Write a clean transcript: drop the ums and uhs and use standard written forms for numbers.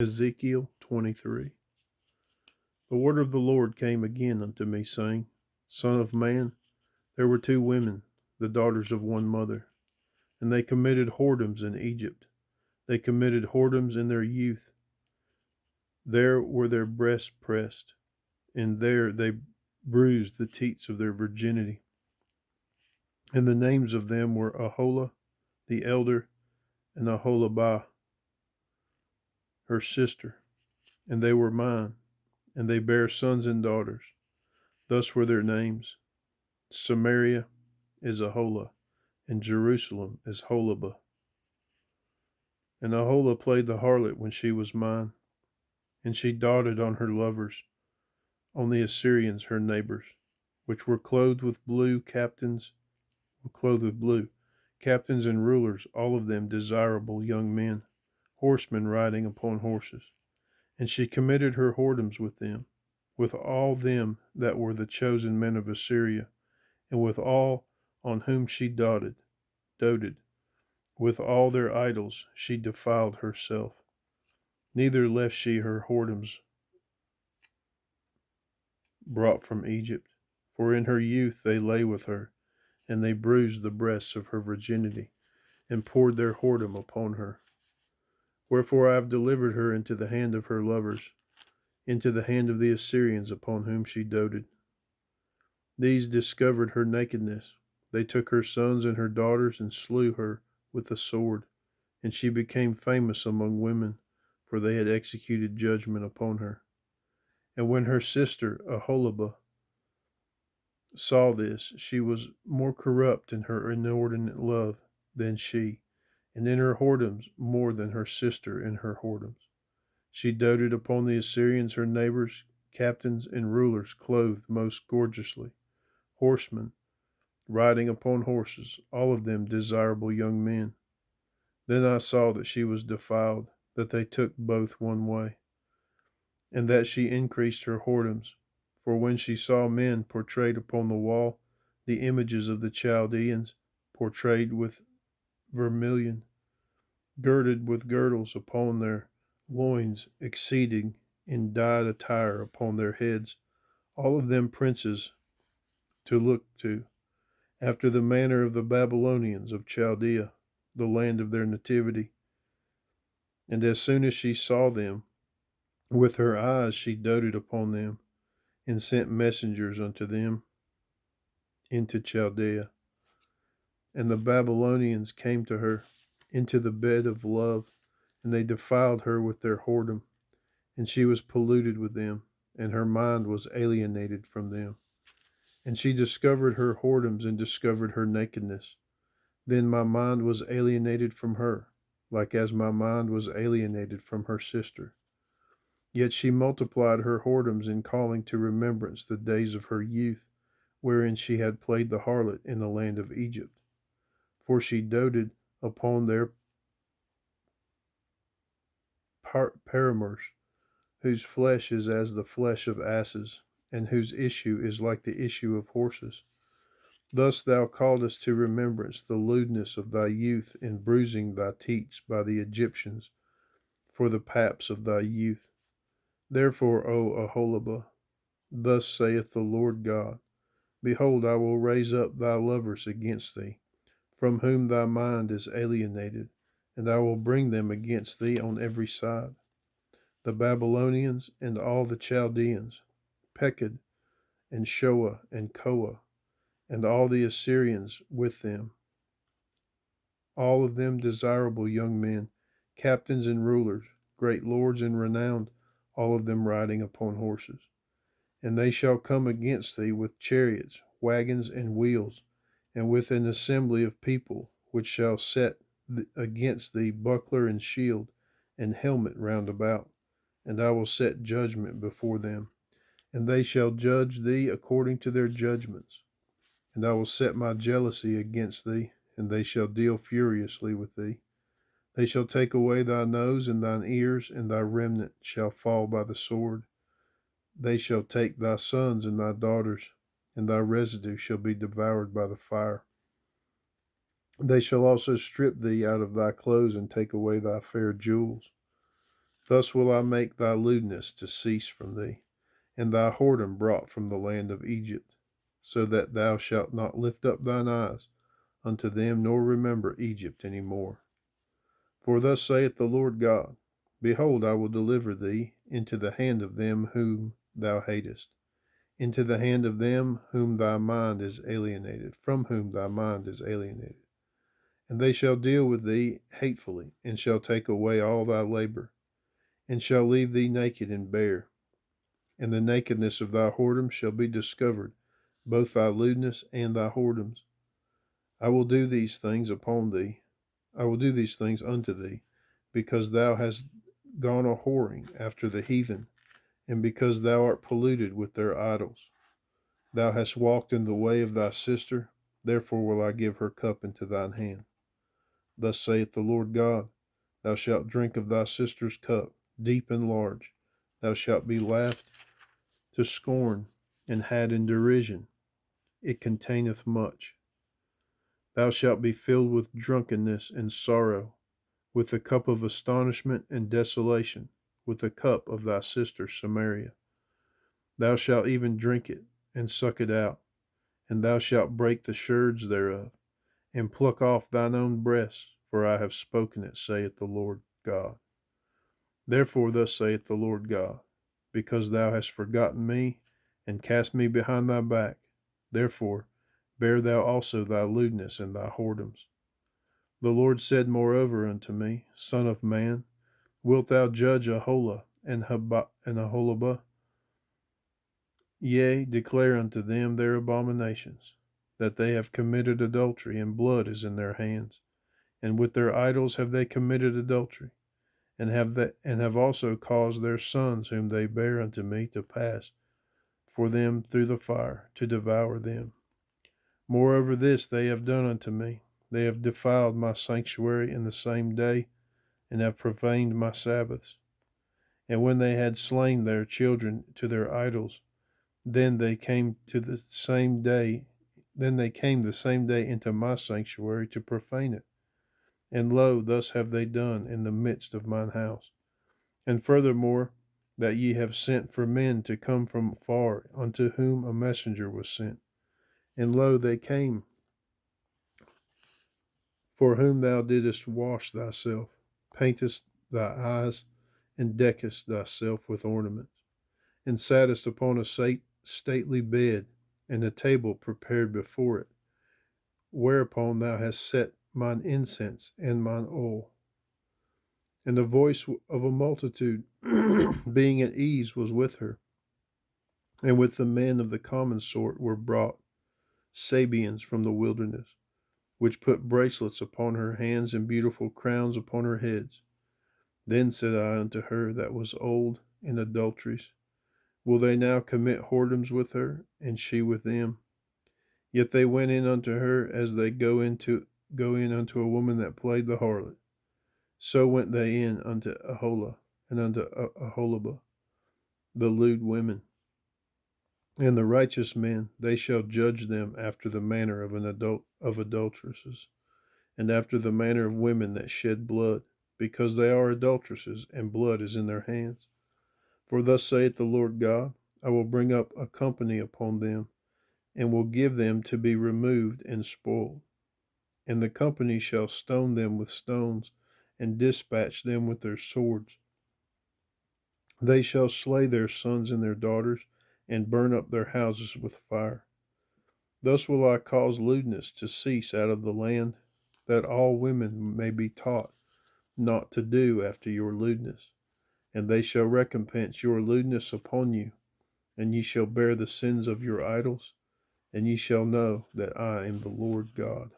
Ezekiel 23. The word of the Lord came again unto me, saying, Son of man, there were two women, the daughters of one mother, and they committed whoredoms in Egypt. They committed whoredoms in their youth. There were their breasts pressed, and there they bruised the teats of their virginity. And the names of them were Aholah, the elder, and Aholabah, her sister. And they were mine, and they bare sons and daughters. Thus were their names: Samaria is Aholah, and Jerusalem is Holabah. And Aholah played the harlot when she was mine, and she doted on her lovers, on the Assyrians her neighbors, which were clothed with blue, captains and rulers, all of them desirable young men, horsemen riding upon horses. And she committed her whoredoms with them, with all them that were the chosen men of Assyria, and with all on whom she doted. With all their idols she defiled herself. Neither left she her whoredoms brought from Egypt. For in her youth they lay with her, and they bruised the breasts of her virginity, and poured their whoredom upon her. Wherefore I have delivered her into the hand of her lovers, into the hand of the Assyrians upon whom she doted. These discovered her nakedness. They took her sons and her daughters and slew her with the sword, and she became famous among women, for they had executed judgment upon her. And when her sister Aholibah saw this, she was more corrupt in her inordinate love than she, and in her whoredoms more than her sister in her whoredoms. She doted upon the Assyrians her neighbors, captains and rulers clothed most gorgeously, horsemen riding upon horses, all of them desirable young men. Then I saw that she was defiled, that they took both one way, and that she increased her whoredoms. For when she saw men portrayed upon the wall, the images of the Chaldeans, portrayed with vermilion, girded with girdles upon their loins, exceeding in dyed attire upon their heads, all of them princes to look to, after the manner of the Babylonians of Chaldea, the land of their nativity. And as soon as she saw them, with her eyes she doted upon them, and sent messengers unto them into Chaldea. And the Babylonians came to her into the bed of love, and they defiled her with their whoredom, and she was polluted with them, and her mind was alienated from them. And she discovered her whoredoms and discovered her nakedness. Then my mind was alienated from her, like as my mind was alienated from her sister. Yet she multiplied her whoredoms in calling to remembrance the days of her youth, wherein she had played the harlot in the land of Egypt. For she doted upon their paramours, whose flesh is as the flesh of asses, and whose issue is like the issue of horses. Thus thou calledst to remembrance the lewdness of thy youth in bruising thy teats by the Egyptians for the paps of thy youth. Therefore, O Aholibah, thus saith the Lord God, Behold, I will raise up thy lovers against thee, from whom thy mind is alienated, and I will bring them against thee on every side: the Babylonians and all the Chaldeans, Pekod and Shoa and Koa, and all the Assyrians with them, all of them desirable young men, captains and rulers, great lords and renowned, all of them riding upon horses. And they shall come against thee with chariots, wagons, and wheels, and with an assembly of people, which shall set against thee buckler and shield, and helmet round about. And I will set judgment before them, and they shall judge thee according to their judgments. And I will set my jealousy against thee, and they shall deal furiously with thee. They shall take away thy nose and thine ears, and thy remnant shall fall by the sword. They shall take thy sons and thy daughters, and thy residue shall be devoured by the fire. They shall also strip thee out of thy clothes, and take away thy fair jewels. Thus will I make thy lewdness to cease from thee, and thy whoredom brought from the land of Egypt, so that thou shalt not lift up thine eyes unto them, nor remember Egypt any more. For thus saith the Lord God, Behold, I will deliver thee into the hand of them whom thou hatest, into the hand of them whom thy mind is alienated, from whom thy mind is alienated. And they shall deal with thee hatefully, and shall take away all thy labor, and shall leave thee naked and bare. And the nakedness of thy whoredom shall be discovered, both thy lewdness and thy whoredoms. I will do these things upon thee, I will do these things unto thee, because thou hast gone a whoring after the heathen, and because thou art polluted with their idols. Thou hast walked in the way of thy sister, therefore will I give her cup into thine hand. Thus saith the Lord God, Thou shalt drink of thy sister's cup, deep and large. Thou shalt be laughed to scorn, and had in derision. It containeth much. Thou shalt be filled with drunkenness and sorrow, with the cup of astonishment and desolation, with the cup of thy sister Samaria. Thou shalt even drink it, and suck it out, and thou shalt break the sherds thereof, and pluck off thine own breasts, for I have spoken it, saith the Lord God. Therefore thus saith the Lord God, Because thou hast forgotten me, and cast me behind thy back, therefore bear thou also thy lewdness and thy whoredoms. The Lord said moreover unto me, Son of man, wilt thou judge Aholah and Aholibah? Yea, declare unto them their abominations, that they have committed adultery, and blood is in their hands, and with their idols have they committed adultery, and have also caused their sons whom they bear unto me to pass for them through the fire, to devour them. Moreover this they have done unto me, they have defiled my sanctuary in the same day, and have profaned my Sabbaths. And when they had slain their children to their idols, then they came the same day into my sanctuary to profane it. And lo, thus have they done in the midst of mine house. And furthermore, that ye have sent for men to come from far, unto whom a messenger was sent. And lo, they came, for whom thou didst wash thyself, paintest thy eyes, and deckest thyself with ornaments, and sattest upon a stately bed, and a table prepared before it, whereupon thou hast set mine incense and mine oil. And the voice of a multitude, being at ease, was with her. And with the men of the common sort were brought Sabeans from the wilderness, which put bracelets upon her hands and beautiful crowns upon her heads. Then said I unto her that was old in adulteries, Will they now commit whoredoms with her, and she with them? Yet they went in unto her as they go in unto a woman that played the harlot. So went they in unto Aholah and unto Aholibah, the lewd women. And the righteous men, they shall judge them after the manner of adulteresses, and after the manner of women that shed blood, because they are adulteresses, and blood is in their hands. For thus saith the Lord God, I will bring up a company upon them, and will give them to be removed and spoiled. And the company shall stone them with stones, and dispatch them with their swords. They shall slay their sons and their daughters, and burn up their houses with fire. Thus will I cause lewdness to cease out of the land, that all women may be taught not to do after your lewdness. And they shall recompense your lewdness upon you, and ye shall bear the sins of your idols, and ye shall know that I am the Lord God.